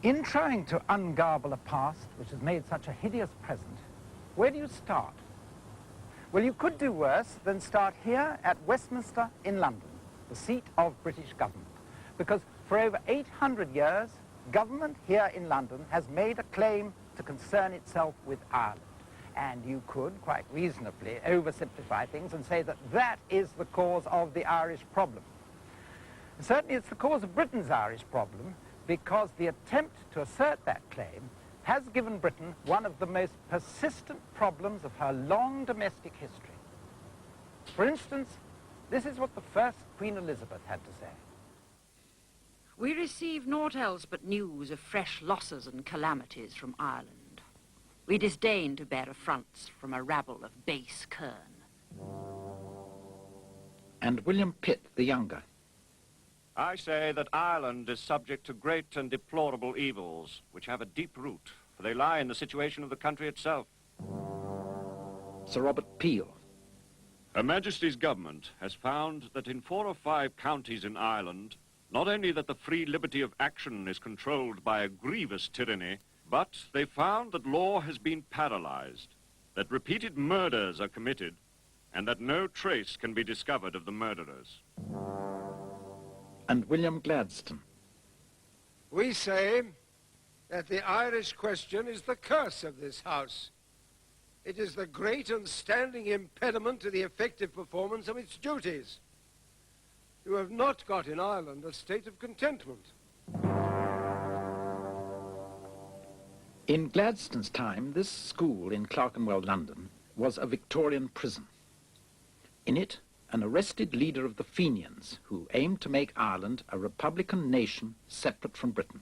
In trying to ungarble a past which has made such a hideous present, where do you start? Well, you could do worse than start here at Westminster in London, the seat of British government, because for over 800 years, government here in London has made a claim to concern itself with Ireland. And you could, quite reasonably, oversimplify things and say that that is the cause of the Irish problem. And certainly it's the cause of Britain's Irish problem, because the attempt to assert that claim has given Britain one of the most persistent problems of her long domestic history. For instance, this is what the first Queen Elizabeth had to say. We receive naught else but news of fresh losses and calamities from Ireland. We disdain to bear affronts from a rabble of base kern. And William Pitt the younger. I say that Ireland is subject to great and deplorable evils, which have a deep root, for they lie in the situation of the country itself. Sir Robert Kee. Her Majesty's government has found that in 4 or 5 counties in Ireland, not only that the free liberty of action is controlled by a grievous tyranny, but they found that law has been paralyzed, that repeated murders are committed, and that no trace can be discovered of the murderers. And William Gladstone. We say that the Irish question is the curse of this House. It is the great and standing impediment to the effective performance of its duties. You have not got in Ireland a state of contentment. In Gladstone's time, this school in Clerkenwell, London, was a Victorian prison. In it, an arrested leader of the Fenians who aimed to make Ireland a republican nation separate from Britain.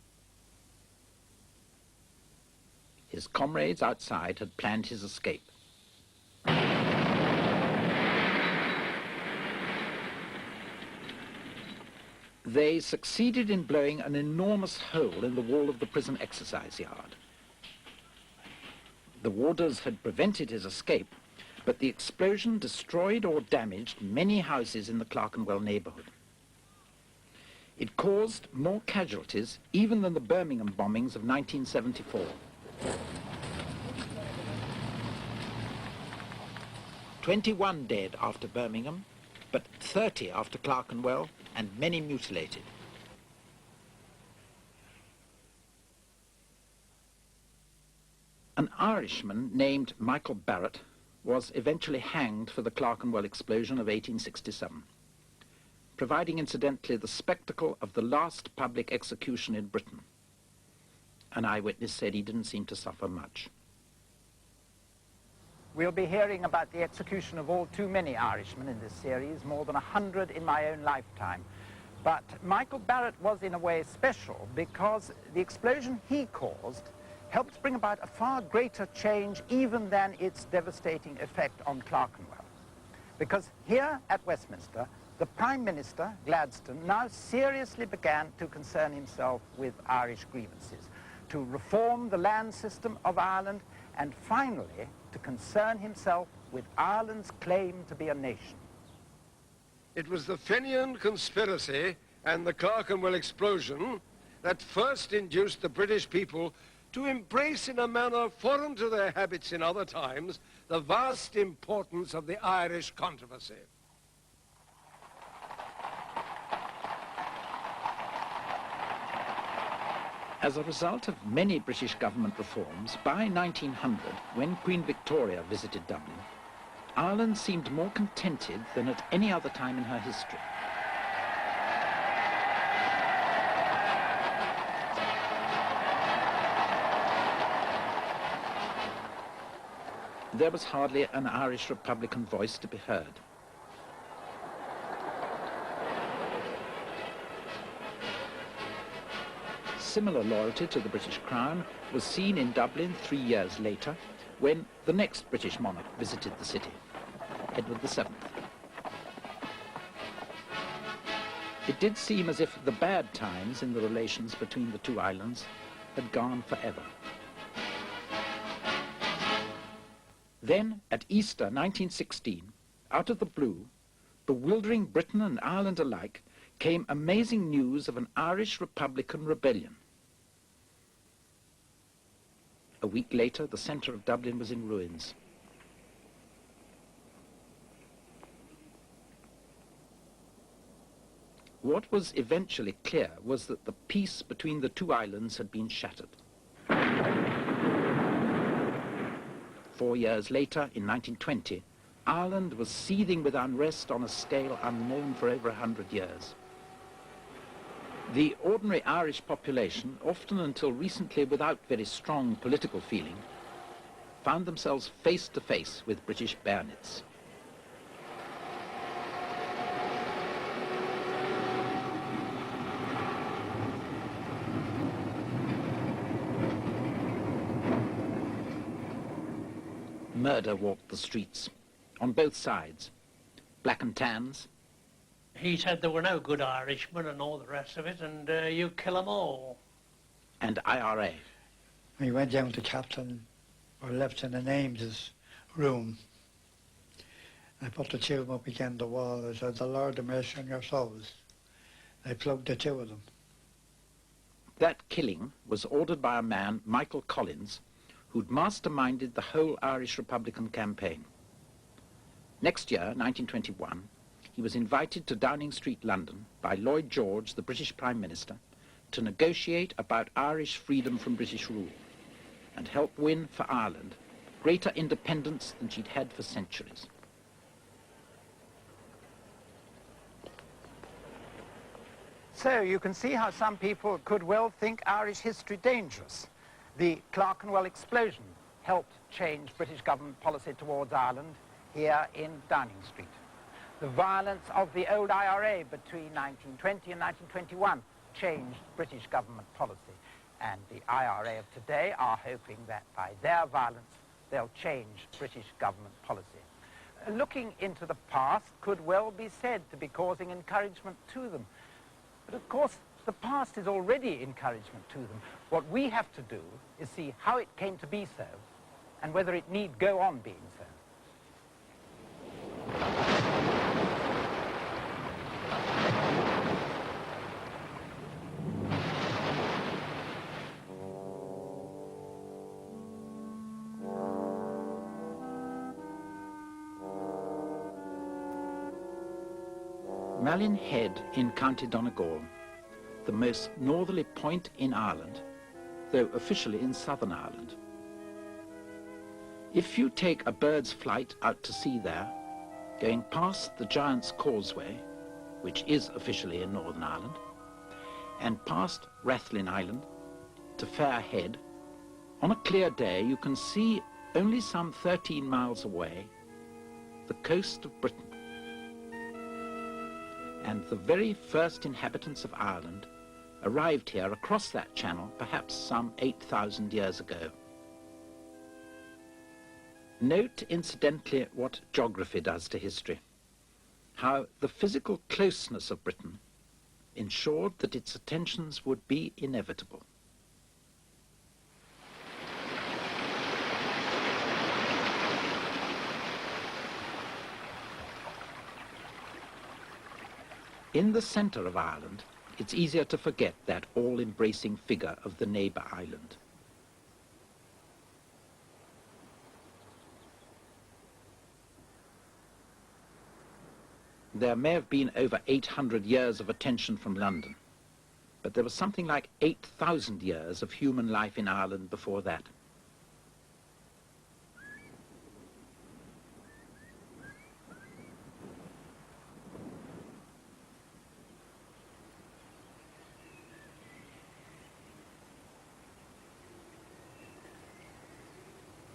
His comrades outside had planned his escape. They succeeded in blowing an enormous hole in the wall of the prison exercise yard. The warders had prevented his escape, but the explosion destroyed or damaged many houses in the Clerkenwell neighborhood. It caused more casualties even than the Birmingham bombings of 1974. 21 dead after Birmingham, but 30 after Clerkenwell, and many mutilated. An Irishman named Michael Barrett was eventually hanged for the Clerkenwell explosion of 1867, providing incidentally the spectacle of the last public execution in Britain. An eyewitness said he didn't seem to suffer much. We'll be hearing about the execution of all too many Irishmen in this series, more than 100 in my own lifetime. But Michael Barrett was in a way special because the explosion he caused helped bring about a far greater change even than its devastating effect on Clerkenwell. Because here at Westminster, the Prime Minister, Gladstone, now seriously began to concern himself with Irish grievances, to reform the land system of Ireland, and finally to concern himself with Ireland's claim to be a nation. It was the Fenian conspiracy and the Clerkenwell explosion that first induced the British people to embrace in a manner foreign to their habits in other times the vast importance of the Irish controversy. As a result of many British government reforms, by 1900, when Queen Victoria visited Dublin, Ireland seemed more contented than at any other time in her history. There was hardly an Irish Republican voice to be heard. Similar loyalty to the British Crown was seen in Dublin 3 years later, when the next British monarch visited the city, Edward VII. It did seem as if the bad times in the relations between the two islands had gone forever. Then, at Easter 1916, out of the blue, bewildering Britain and Ireland alike, came amazing news of an Irish Republican rebellion. A week later, the centre of Dublin was in ruins. What was eventually clear was that the peace between the two islands had been shattered. 4 years later, in 1920, Ireland was seething with unrest on a scale unknown for over 100 years. The ordinary Irish population, often until recently without very strong political feeling, found themselves face to face with British bayonets. Murder walked the streets, on both sides. Black and tans. He said there were no good Irishmen and all the rest of it, and you kill them all. And IRA. We went down to Captain or Lieutenant Ames's room. I put the two of them up against the wall. I said, "The Lord have mercy on your souls." I plugged the two of them. That killing was ordered by a man, Michael Collins, who'd masterminded the whole Irish Republican campaign. Next year, 1921, he was invited to Downing Street, London, by Lloyd George, the British Prime Minister, to negotiate about Irish freedom from British rule and help win for Ireland greater independence than she'd had for centuries. So you can see how some people could well think Irish history dangerous. The Clerkenwell explosion helped change British government policy towards Ireland here in Downing Street. The violence of the old IRA between 1920 and 1921 changed British government policy. And the IRA of today are hoping that by their violence they'll change British government policy. Looking into the past could well be said to be causing encouragement to them. But of course, the past is already encouragement to them. What we have to do is see how it came to be so and whether it need go on being so. Malin Head in County Donegal, the most northerly point in Ireland, though officially in Southern Ireland. If you take a bird's flight out to sea there, going past the Giant's Causeway, which is officially in Northern Ireland, and past Rathlin Island to Fair Head, on a clear day you can see, only some 13 miles away, the coast of Britain. And the very first inhabitants of Ireland arrived here across that channel perhaps some 8,000 years ago. Note, incidentally, what geography does to history. How the physical closeness of Britain ensured that its attentions would be inevitable. In the centre of Ireland, it's easier to forget that all-embracing figure of the neighbour island. There may have been over 800 years of attention from London, but there was something like 8,000 years of human life in Ireland before that.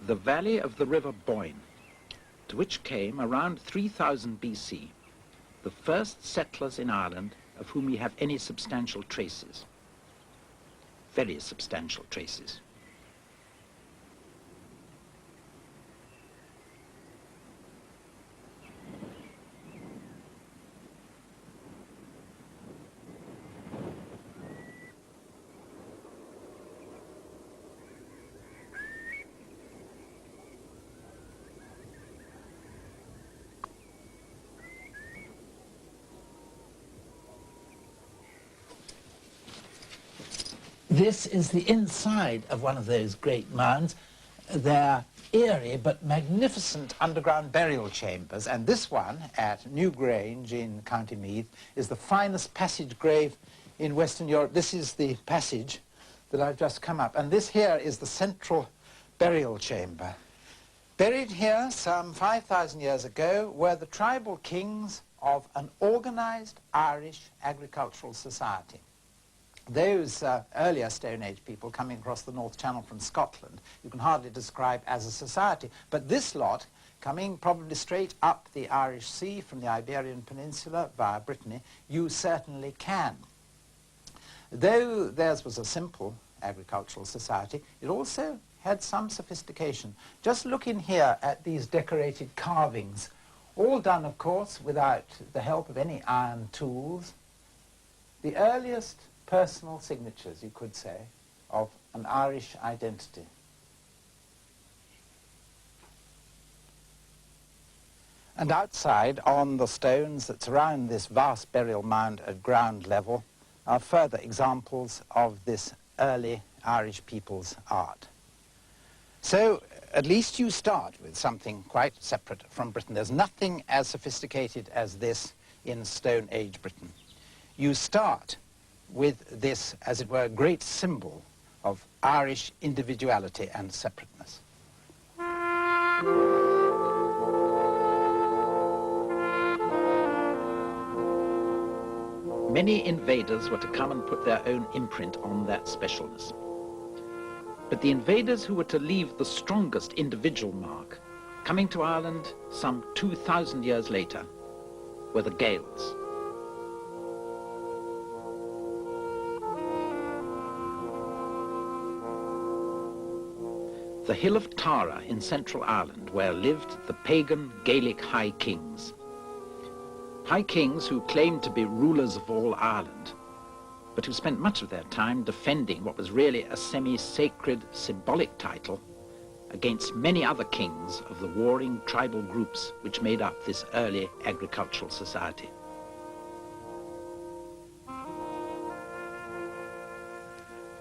The valley of the River Boyne, to which came around 3000 BC, the first settlers in Ireland of whom we have any substantial traces. Very substantial traces. This is the inside of one of those great mounds. They're eerie but magnificent underground burial chambers, and this one at Newgrange in County Meath is the finest passage grave in Western Europe. This is the passage that I've just come up, and this here is the central burial chamber. Buried here some 5,000 years ago were the tribal kings of an organized Irish agricultural society. Those earlier Stone Age people coming across the North Channel from Scotland, you can hardly describe as a society. But this lot, coming probably straight up the Irish Sea from the Iberian Peninsula via Brittany, you certainly can. Though theirs was a simple agricultural society, it also had some sophistication. Just look in here at these decorated carvings, all done, of course, without the help of any iron tools. The earliest personal signatures, you could say, of an Irish identity. And outside, on the stones that surround this vast burial mound at ground level, are further examples of this early Irish people's art. So, at least you start with something quite separate from Britain. There's nothing as sophisticated as this in Stone Age Britain. You start with this, as it were, great symbol of Irish individuality and separateness. Many invaders were to come and put their own imprint on that specialness. But the invaders who were to leave the strongest individual mark, coming to Ireland some 2,000 years later, were the Gaels. The hill of Tara in central Ireland, where lived the pagan Gaelic high kings. High kings who claimed to be rulers of all Ireland, but who spent much of their time defending what was really a semi-sacred symbolic title against many other kings of the warring tribal groups which made up this early agricultural society.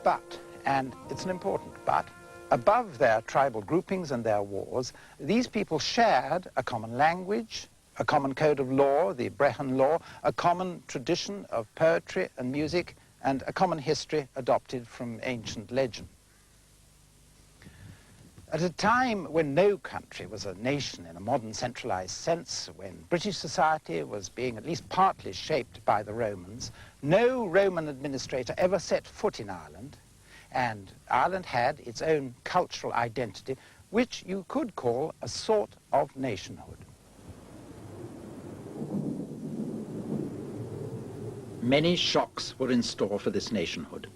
But, and it's an important but, above their tribal groupings and their wars, these people shared a common language, a common code of law, the Brehon law, a common tradition of poetry and music, and a common history adopted from ancient legend. At a time when no country was a nation in a modern centralized sense, when British society was being at least partly shaped by the Romans, no Roman administrator ever set foot in Ireland, and Ireland had its own cultural identity, which you could call a sort of nationhood. Many shocks were in store for this nationhood.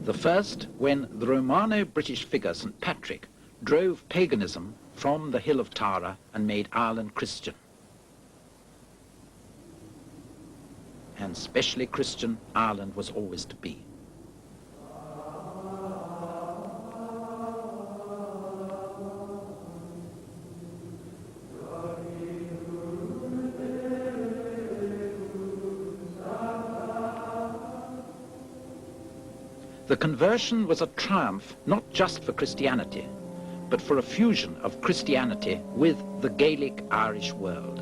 The first, when the Romano-British figure St. Patrick drove paganism from the hill of Tara and made Ireland Christian. And specially Christian Ireland was always to be. The conversion was a triumph not just for Christianity, but for a fusion of Christianity with the Gaelic Irish world.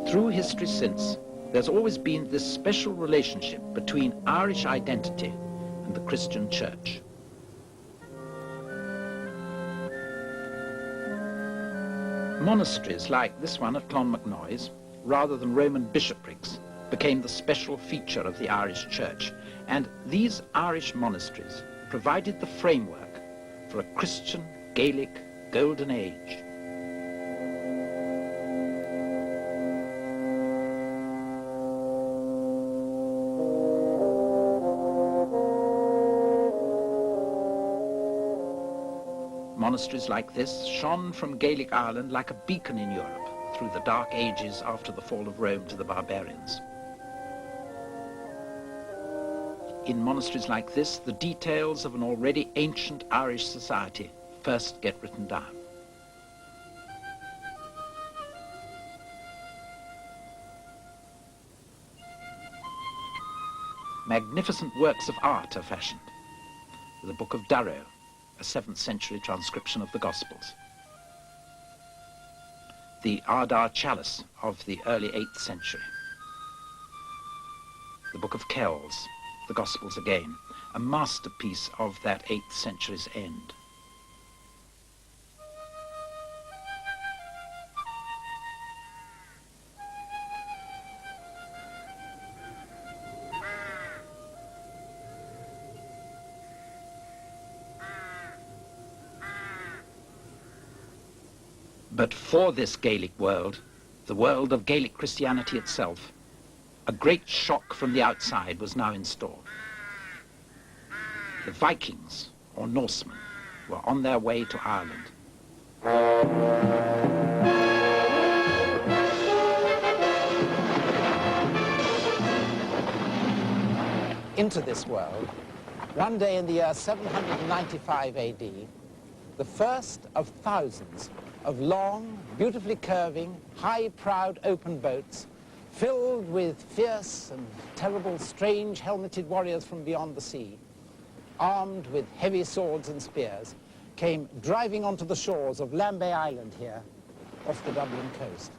Through history since, there's always been this special relationship between Irish identity and the Christian Church. Monasteries like this one at Clonmacnoise, rather than Roman bishoprics, became the special feature of the Irish Church, and these Irish monasteries provided the framework for a Christian Gaelic golden age. Monasteries like this shone from Gaelic Ireland like a beacon in Europe through the dark ages after the fall of Rome to the barbarians. In monasteries like this, the details of an already ancient Irish society first get written down. magnificent works of art are fashioned. The Book of Durrow, a 7th century transcription of the Gospels. The Ardagh Chalice of the early 8th century. The Book of Kells, the Gospels again, a masterpiece of that 8th century's end. But for this Gaelic world, the world of Gaelic Christianity itself, a great shock from the outside was now in store. The Vikings, or Norsemen, were on their way to Ireland. Into this world, one day in the year 795 AD, the first of thousands of long, beautifully curving, high-prowed open boats filled with fierce and terrible, strange, helmeted warriors from beyond the sea, armed with heavy swords and spears, came driving onto the shores of Lambay Island here, off the Dublin coast.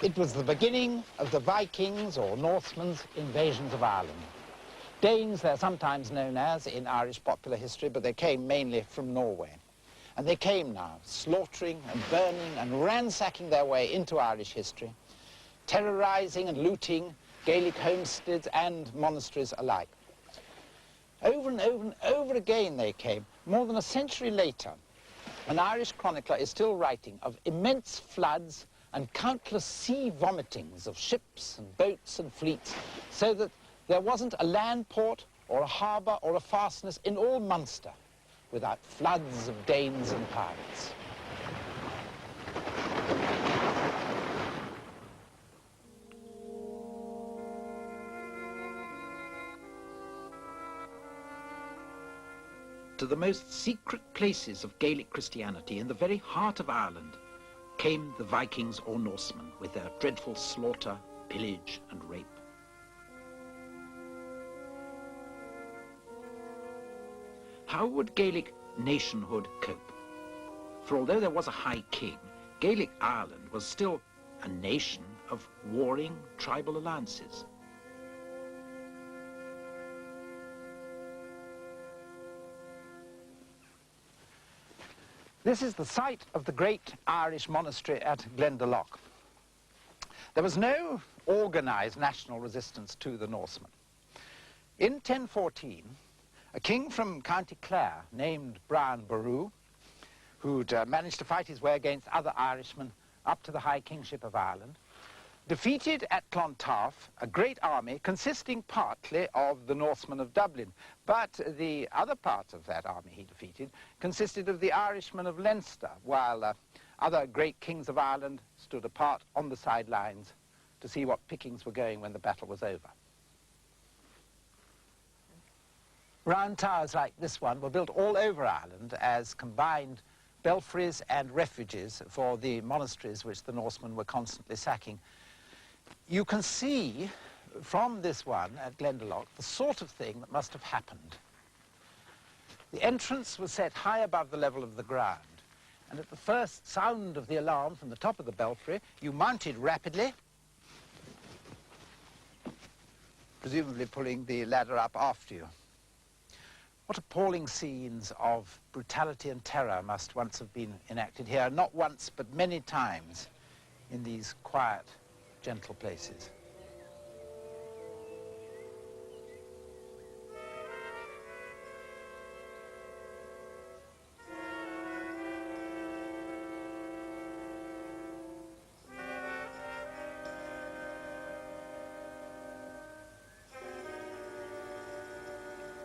It was the beginning of the Vikings' or Norsemen's invasions of Ireland. Danes, they're sometimes known as in Irish popular history, but they came mainly from Norway. And they came now, slaughtering and burning and ransacking their way into Irish history, terrorizing and looting Gaelic homesteads and monasteries alike. Over and over and over again they came. More than a century later, an Irish chronicler is still writing of immense floods and countless sea vomitings of ships and boats and fleets, so that there wasn't a land port or a harbour or a fastness in all Munster without floods of Danes and pirates. To the most secret places of Gaelic Christianity, in the very heart of Ireland, came the Vikings or Norsemen with their dreadful slaughter, pillage and rape. How would Gaelic nationhood cope? For although there was a high king, Gaelic Ireland was still a nation of warring tribal alliances. This is the site of the great Irish monastery at Glendalough. There was no organized national resistance to the Norsemen. In 1014, a king from County Clare named Brian Boru, who'd managed to fight his way against other Irishmen up to the High Kingship of Ireland, defeated at Clontarf a great army consisting partly of the Norsemen of Dublin, but the other part of that army he defeated consisted of the Irishmen of Leinster, while other great kings of Ireland stood apart on the sidelines to see what pickings were going when the battle was over. Round towers like this one were built all over Ireland as combined belfries and refuges for the monasteries which the Norsemen were constantly sacking. You can see from this one at Glendalough the sort of thing that must have happened. The entrance was set high above the level of the ground, and at the first sound of the alarm from the top of the belfry, you mounted rapidly, presumably pulling the ladder up after you. What appalling scenes of brutality and terror must once have been enacted here, not once but many times in these quiet, gentle places.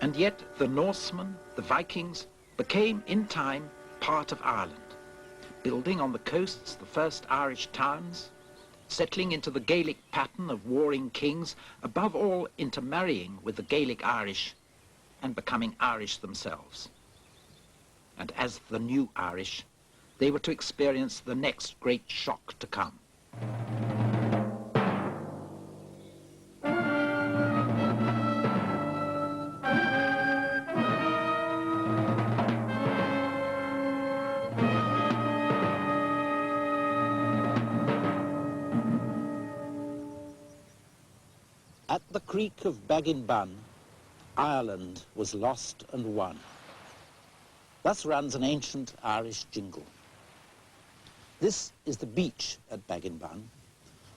And yet the Norsemen, the Vikings, became in time part of Ireland, building on the coasts the first Irish towns, settling into the Gaelic pattern of warring kings, above all intermarrying with the Gaelic Irish and becoming Irish themselves. And as the new Irish, they were to experience the next great shock to come. creek of Ballin, Ireland was lost and won. Thus runs an ancient Irish jingle. This is the beach at Ballin,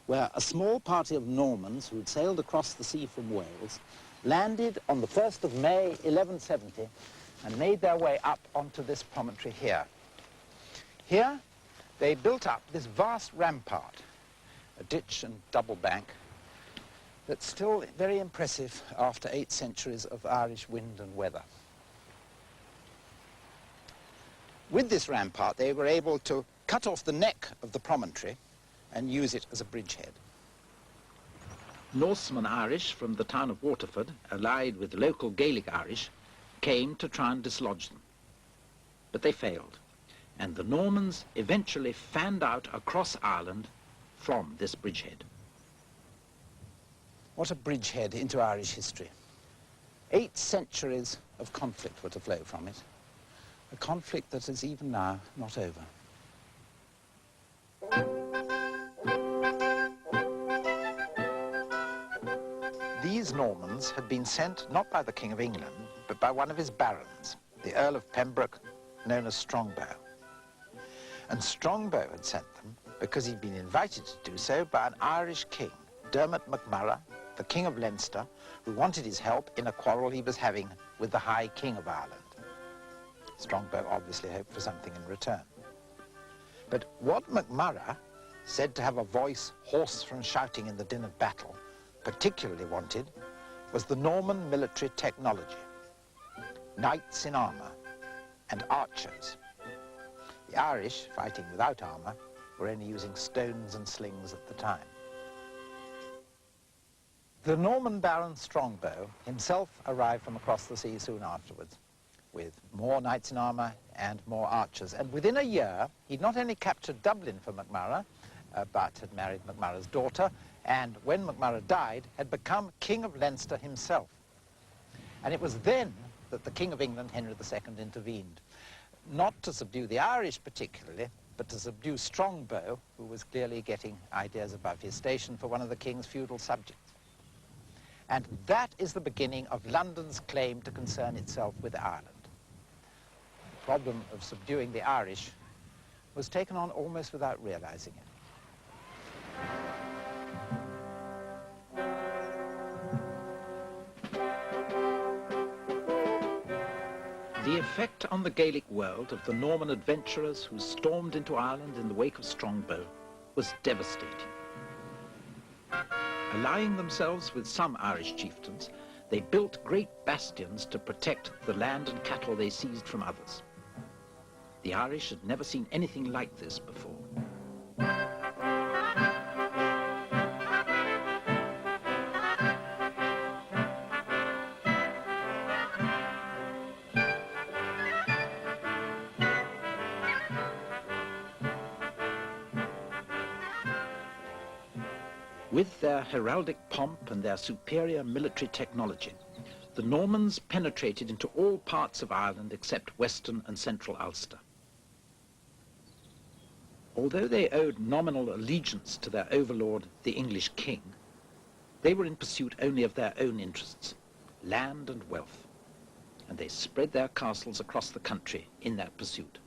where a small party of Normans who had sailed across the sea from Wales landed on the 1st of May 1170 and made their way up onto this promontory here. Here, they built up this vast rampart, a ditch and double bank, that's still very impressive after 8 centuries of Irish wind and weather. With this rampart, they were able to cut off the neck of the promontory and use it as a bridgehead. Norsemen Irish from the town of Waterford, allied with local Gaelic Irish, came to try and dislodge them. But they failed, and the Normans eventually fanned out across Ireland from this bridgehead. What a bridgehead into Irish history. 8 centuries of conflict were to flow from it, a conflict that is even now not over. These Normans had been sent not by the King of England, but by one of his barons, the Earl of Pembroke, known as Strongbow. And Strongbow had sent them because he'd been invited to do so by an Irish king, Dermot MacMurrough, the King of Leinster, who wanted his help in a quarrel he was having with the High King of Ireland. Strongbow obviously hoped for something in return. But what MacMurrough, said to have a voice hoarse from shouting in the din of battle, particularly wanted was the Norman military technology, knights in armour and archers. The Irish, fighting without armour, were only using stones and slings at the time. The Norman Baron Strongbow himself arrived from across the sea soon afterwards, with more knights in armour and more archers. And within a year, he'd not only captured Dublin for MacMurrough, but had married MacMurrough's daughter, and when MacMurrough died, had become King of Leinster himself. And it was then that the King of England, Henry II, intervened, not to subdue the Irish particularly, but to subdue Strongbow, who was clearly getting ideas above his station for one of the king's feudal subjects. And that is the beginning of London's claim to concern itself with Ireland. The problem of subduing the Irish was taken on almost without realizing it. The effect on the Gaelic world of the Norman adventurers who stormed into Ireland in the wake of Strongbow was devastating. Allying themselves with some Irish chieftains, they built great bastions to protect the land and cattle they seized from others. The Irish had never seen anything like this before. With their heraldic pomp and their superior military technology, the Normans penetrated into all parts of Ireland except western and central Ulster. Although they owed nominal allegiance to their overlord, the English king, they were in pursuit only of their own interests, land and wealth, and they spread their castles across the country in that pursuit.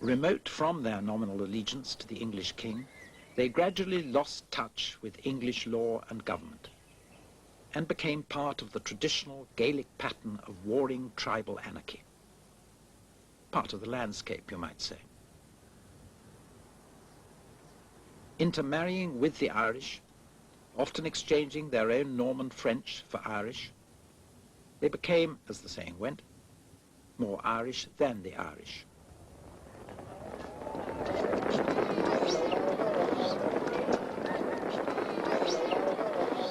Remote from their nominal allegiance to the English king, they gradually lost touch with English law and government and became part of the traditional Gaelic pattern of warring tribal anarchy. Part of the landscape, you might say. Intermarrying with the Irish, often exchanging their own Norman French for Irish, they became, as the saying went, more Irish than the Irish.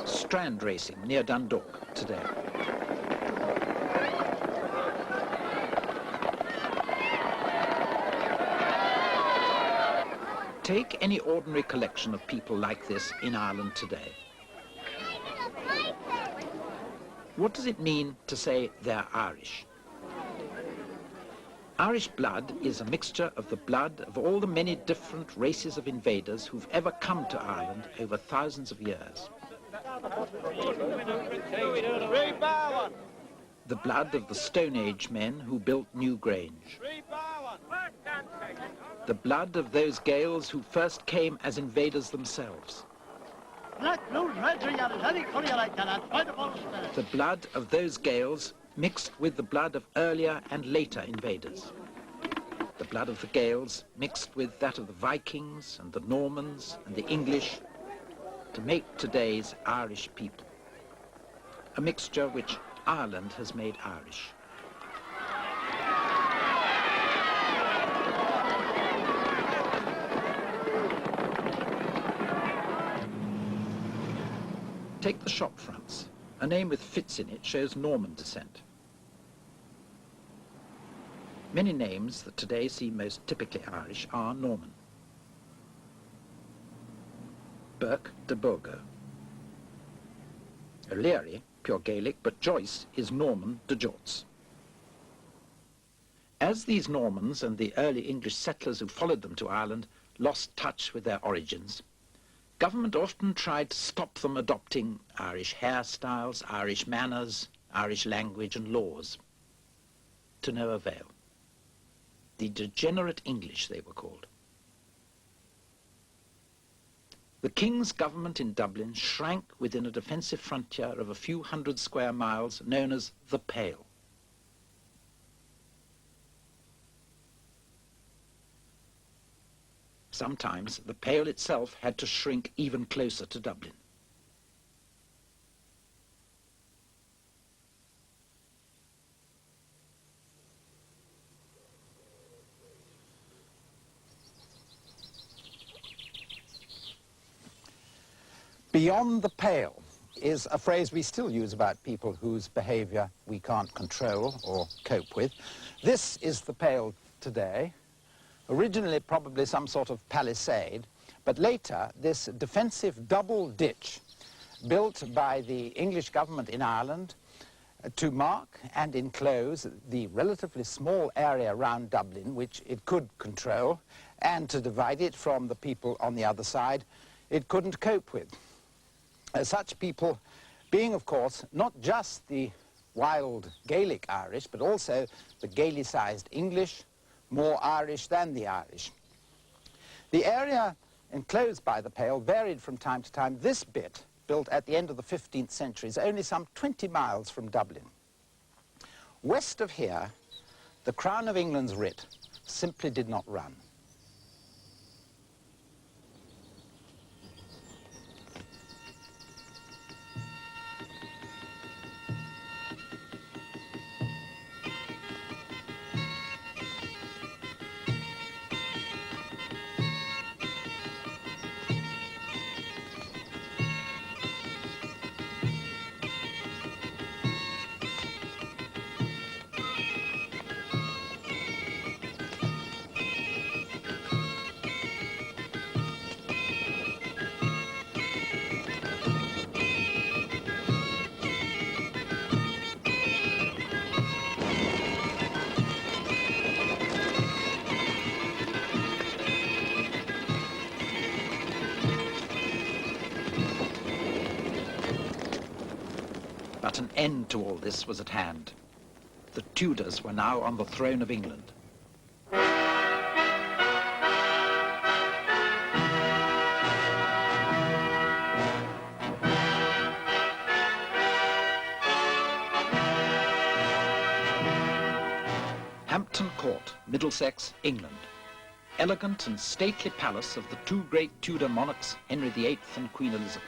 Strand racing near Dundalk today. Take any ordinary collection of people like this in Ireland today. What does it mean to say they're Irish? Irish blood is a mixture of the blood of all the many different races of invaders who've ever come to Ireland over thousands of years. The blood of the Stone Age men who built New Grange. The blood of those Gaels who first came as invaders themselves. The blood of those Gaels mixed with the blood of earlier and later invaders. The blood of the Gaels mixed with that of the Vikings and the Normans and the English to make today's Irish people. A mixture which Ireland has made Irish. Take the shop fronts. A name with Fitz in it shows Norman descent. Many names that today seem most typically Irish are Norman. Burke de Bourgo. O'Leary, pure Gaelic, but Joyce is Norman de Jorts. As these Normans and the early English settlers who followed them to Ireland lost touch with their origins, government often tried to stop them adopting Irish hairstyles, Irish manners, Irish language and laws. To no avail. The degenerate English, they were called. The King's government in Dublin shrank within a defensive frontier of a few hundred square miles known as the Pale. Sometimes the Pale itself had to shrink even closer to Dublin. Beyond the pale is a phrase we still use about people whose behavior we can't control or cope with. This is the Pale today. Originally probably some sort of palisade, but later this defensive double ditch built by the English government in Ireland to mark and enclose the relatively small area around Dublin which it could control, and to divide it from the people on the other side it couldn't cope with. Such people being, of course, not just the wild Gaelic Irish, but also the Gaelicized English, more Irish than the Irish. The area enclosed by the Pale varied from time to time. This bit, built at the end of the 15th century, is only some 20 miles from Dublin. West of here, the Crown of England's writ simply did not run. But an end to all this was at hand. The Tudors were now on the throne of England. Hampton Court, Middlesex, England. Elegant and stately palace of the two great Tudor monarchs, Henry VIII and Queen Elizabeth.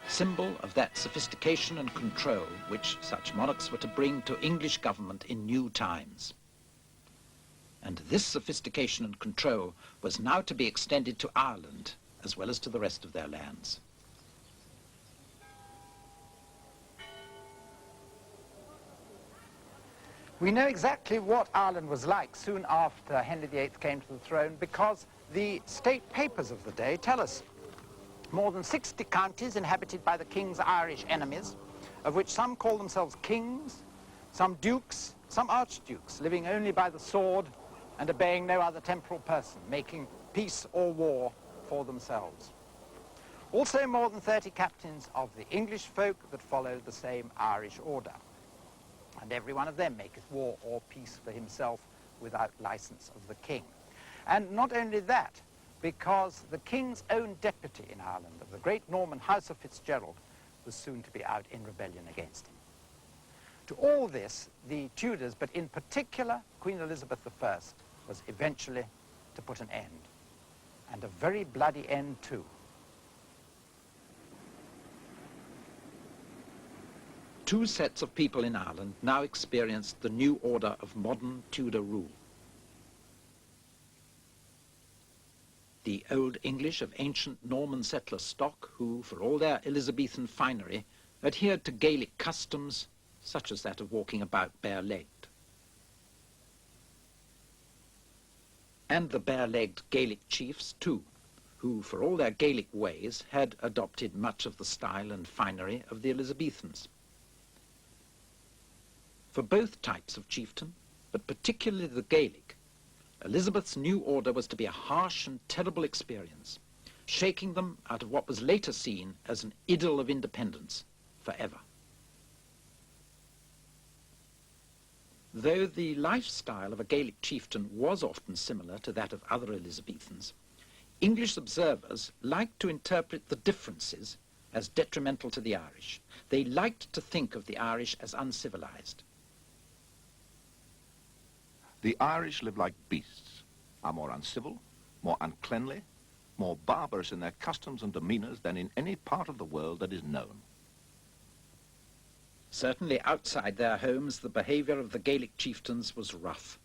Symbol of that sophistication and control which such monarchs were to bring to English government in new times. And this sophistication and control was now to be extended to Ireland as well as to the rest of their lands. We know exactly what Ireland was like soon after Henry VIII came to the throne because the state papers of the day tell us. More than 60 counties inhabited by the king's Irish enemies, of which some call themselves kings, some dukes, some archdukes living only by the sword and obeying no other temporal person, making peace or war for themselves. Also more than 30 captains of the English folk that followed the same Irish order, and every one of them maketh war or peace for himself without license of the king. And not only that, because the king's own deputy in Ireland, of the great Norman House of Fitzgerald, was soon to be out in rebellion against him. To all this, the Tudors, but in particular Queen Elizabeth I, was eventually to put an end, and a very bloody end too. Two sets of people in Ireland now experienced the new order of modern Tudor rule. The Old English of ancient Norman settler stock, who, for all their Elizabethan finery, adhered to Gaelic customs, such as that of walking about bare-legged. And the bare-legged Gaelic chiefs, too, who, for all their Gaelic ways, had adopted much of the style and finery of the Elizabethans. For both types of chieftain, but particularly the Gaelic, Elizabeth's new order was to be a harsh and terrible experience, shaking them out of what was later seen as an idyll of independence forever. Though the lifestyle of a Gaelic chieftain was often similar to that of other Elizabethans, English observers liked to interpret the differences as detrimental to the Irish. They liked to think of the Irish as uncivilized. The Irish live like beasts, are more uncivil, more uncleanly, more barbarous in their customs and demeanors than in any part of the world that is known. Certainly outside their homes, the behavior of the Gaelic chieftains was rough.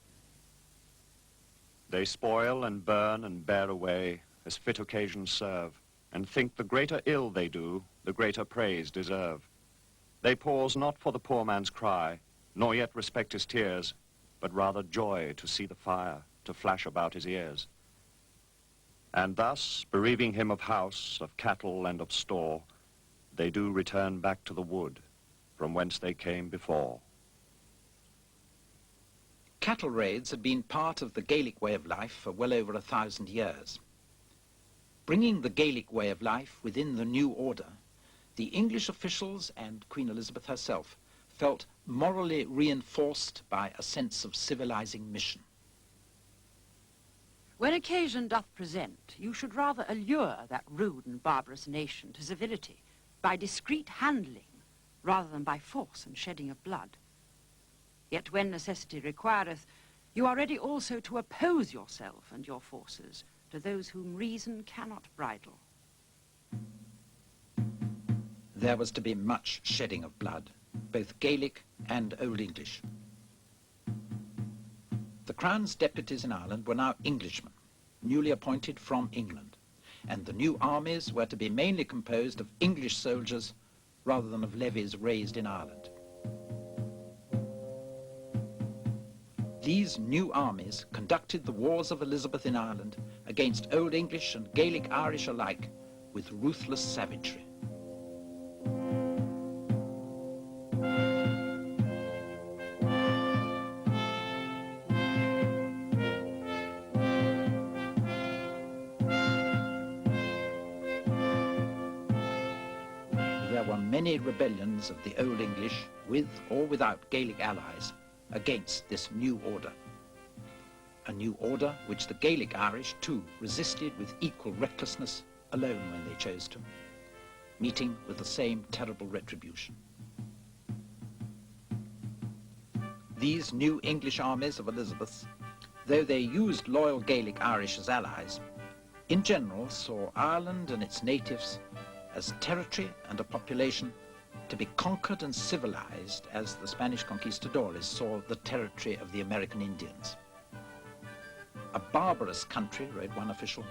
They spoil and burn and bear away as fit occasions serve, and think the greater ill they do, the greater praise deserve. They pause not for the poor man's cry, nor yet respect his tears, but rather joy to see the fire, to flash about his ears. And thus, bereaving him of house, of cattle, and of store, they do return back to the wood, from whence they came before. Cattle raids had been part of the Gaelic way of life for well over 1,000 years. Bringing the Gaelic way of life within the new order, the English officials and Queen Elizabeth herself felt morally reinforced by a sense of civilizing mission. When occasion doth present, you should rather allure that rude and barbarous nation to civility by discreet handling, rather than by force and shedding of blood. Yet when necessity requireth, you are ready also to oppose yourself and your forces to those whom reason cannot bridle. There was to be much shedding of blood, both Gaelic and Old English. The Crown's deputies in Ireland were now Englishmen, newly appointed from England, and the new armies were to be mainly composed of English soldiers rather than of levies raised in Ireland. These new armies conducted the wars of Elizabeth in Ireland against Old English and Gaelic Irish alike with ruthless savagery. There were many rebellions of the Old English, with or without Gaelic allies, against this new order. A new order which the Gaelic Irish, too, resisted with equal recklessness, alone when they chose to, meeting with the same terrible retribution. These new English armies of Elizabeth's, though they used loyal Gaelic Irish as allies, in general saw Ireland and its natives as territory and a population to be conquered and civilized as the Spanish conquistadores saw the territory of the American Indians. A barbarous country, wrote one official,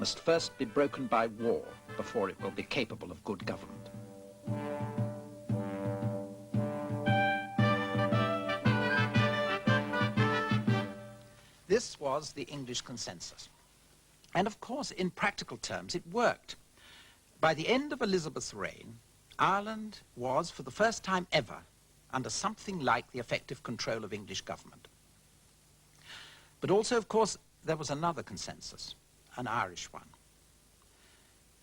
must first be broken by war before it will be capable of good government. This was the English consensus. And of course, in practical terms, it worked. By the end of Elizabeth's reign, Ireland was, for the first time ever, under something like the effective control of English government. But also, of course, there was another consensus, an Irish one.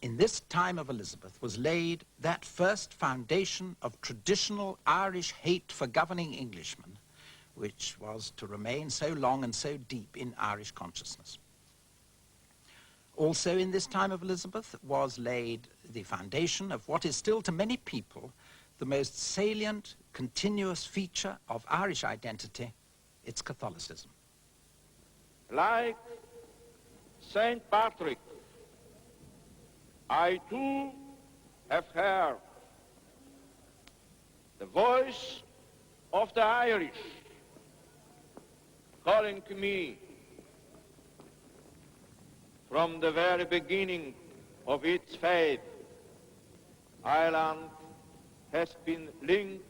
In this time of Elizabeth was laid that first foundation of traditional Irish hate for governing Englishmen, which was to remain so long and so deep in Irish consciousness. Also in this time of Elizabeth was laid the foundation of what is still to many people the most salient, continuous feature of Irish identity, its Catholicism. Like Saint Patrick, I too have heard the voice of the Irish calling to me from the very beginning of its faith. Ireland has been linked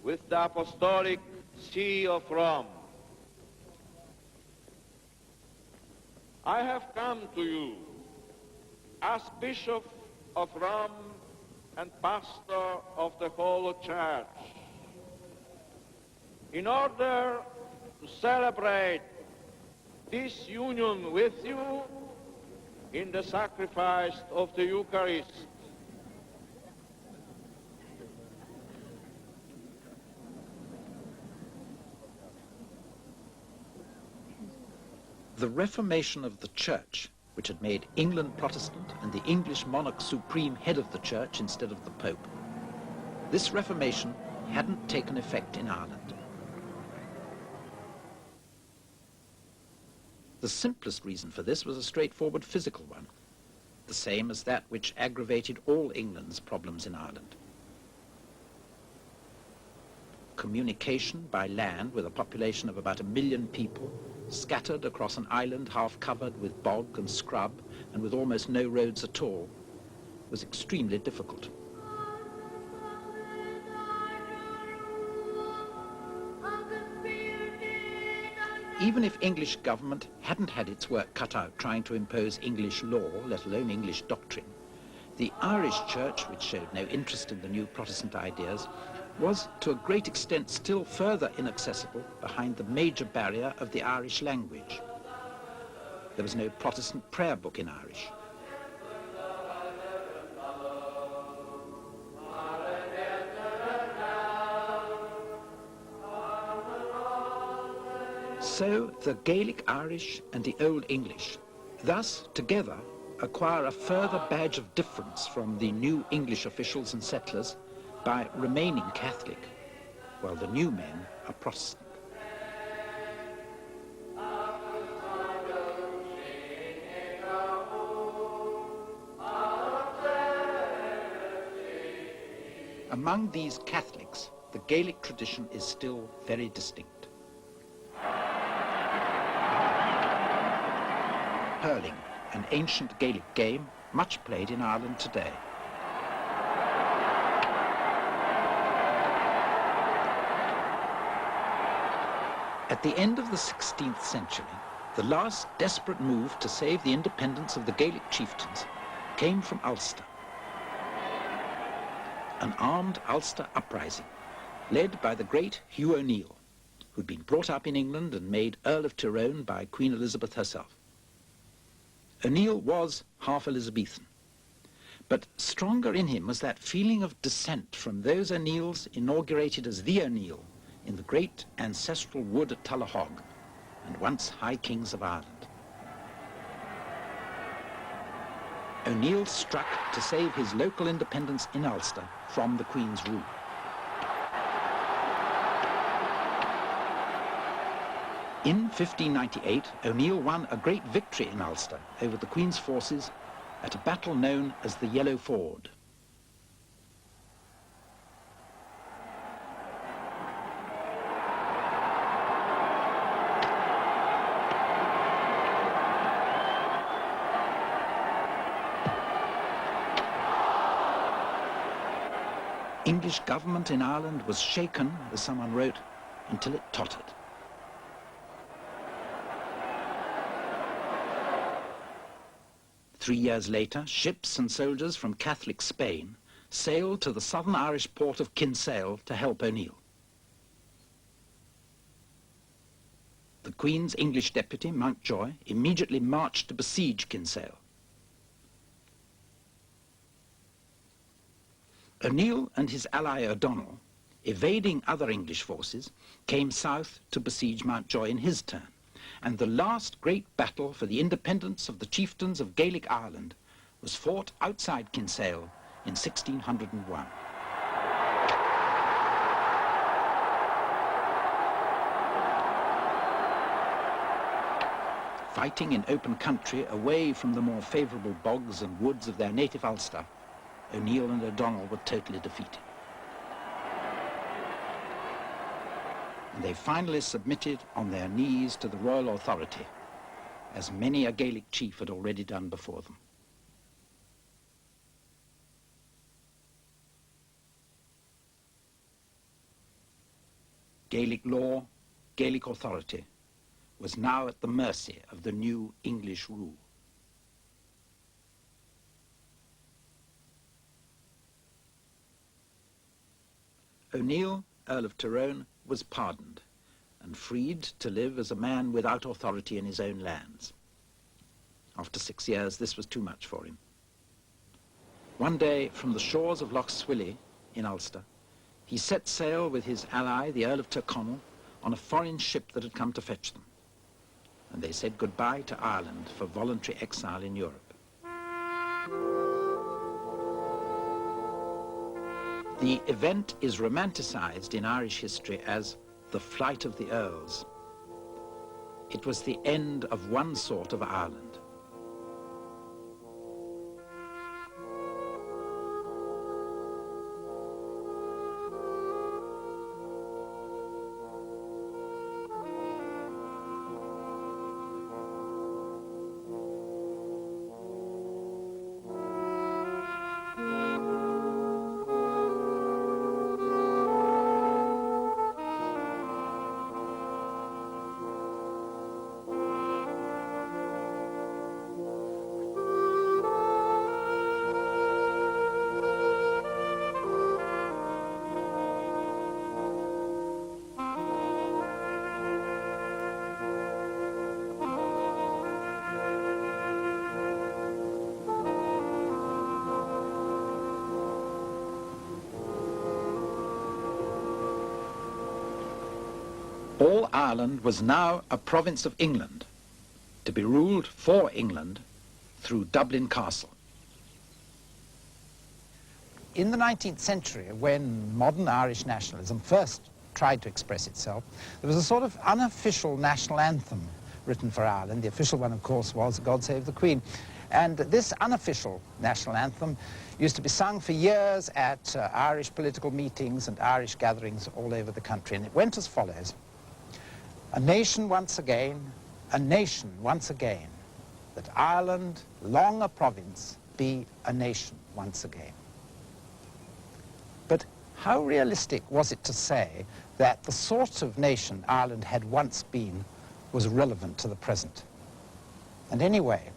with the Apostolic See of Rome. I have come to you as Bishop of Rome and pastor of the whole Church in order to celebrate this union with you in the sacrifice of the Eucharist. The Reformation of the Church, which had made England Protestant and the English monarch supreme head of the Church instead of the Pope, this Reformation hadn't taken effect in Ireland. The simplest reason for this was a straightforward physical one, the same as that which aggravated all England's problems in Ireland. Communication by land with a population of about 1 million people, scattered across an island half covered with bog and scrub and with almost no roads at all, was extremely difficult. Even if English government hadn't had its work cut out trying to impose English law, let alone English doctrine, the Irish Church, which showed no interest in the new Protestant ideas, was to a great extent still further inaccessible behind the major barrier of the Irish language. There was no Protestant prayer book in Irish. So the Gaelic Irish and the Old English, thus together, acquire a further badge of difference from the new English officials and settlers by remaining Catholic, while the new men are Protestant. Among these Catholics, the Gaelic tradition is still very distinct. Hurling, an ancient Gaelic game, much played in Ireland today. At the end of the 16th century, the last desperate move to save the independence of the Gaelic chieftains came from Ulster. An armed Ulster uprising, led by the great Hugh O'Neill, who'd been brought up in England and made Earl of Tyrone by Queen Elizabeth herself. O'Neill was half Elizabethan, but stronger in him was that feeling of dissent from those O'Neills inaugurated as the O'Neill in the great ancestral wood at Tullahog, and once High Kings of Ireland. O'Neill struck to save his local independence in Ulster from the Queen's rule. In 1598, O'Neill won a great victory in Ulster over the Queen's forces at a battle known as the Yellow Ford. English government in Ireland was shaken, as someone wrote, until it tottered. Three years later, ships and soldiers from Catholic Spain sailed to the southern Irish port of Kinsale to help O'Neill. The Queen's English deputy, Mountjoy, immediately marched to besiege Kinsale. O'Neill and his ally O'Donnell, evading other English forces, came south to besiege Mountjoy in his turn, and the last great battle for the independence of the chieftains of Gaelic Ireland was fought outside Kinsale in 1601. Fighting in open country away from the more favourable bogs and woods of their native Ulster, O'Neill and O'Donnell were totally defeated. And they finally submitted on their knees to the royal authority, as many a Gaelic chief had already done before them. Gaelic law, Gaelic authority, was now at the mercy of the new English rule. O'Neill, Earl of Tyrone, was pardoned and freed to live as a man without authority in his own lands. After 6 years, this was too much for him. One day, from the shores of Lough Swilly in Ulster, he set sail with his ally, the Earl of Tyrconnell, on a foreign ship that had come to fetch them. And they said goodbye to Ireland for voluntary exile in Europe. The event is romanticized in Irish history as the flight of the Earls. It was the end of one sort of Ireland. All Ireland was now a province of England, to be ruled for England through Dublin Castle. In the 19th century, when modern Irish nationalism first tried to express itself, there was a sort of unofficial national anthem written for Ireland. The official one, of course, was God Save the Queen. And this unofficial national anthem used to be sung for years at Irish political meetings and Irish gatherings all over the country. And it went as follows: a nation once again, a nation once again, that Ireland, long a province, be a nation once again. But how realistic was it to say that the sort of nation Ireland had once been was relevant to the present? And anyway,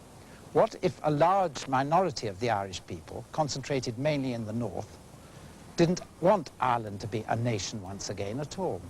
what if a large minority of the Irish people, concentrated mainly in the north, didn't want Ireland to be a nation once again at all?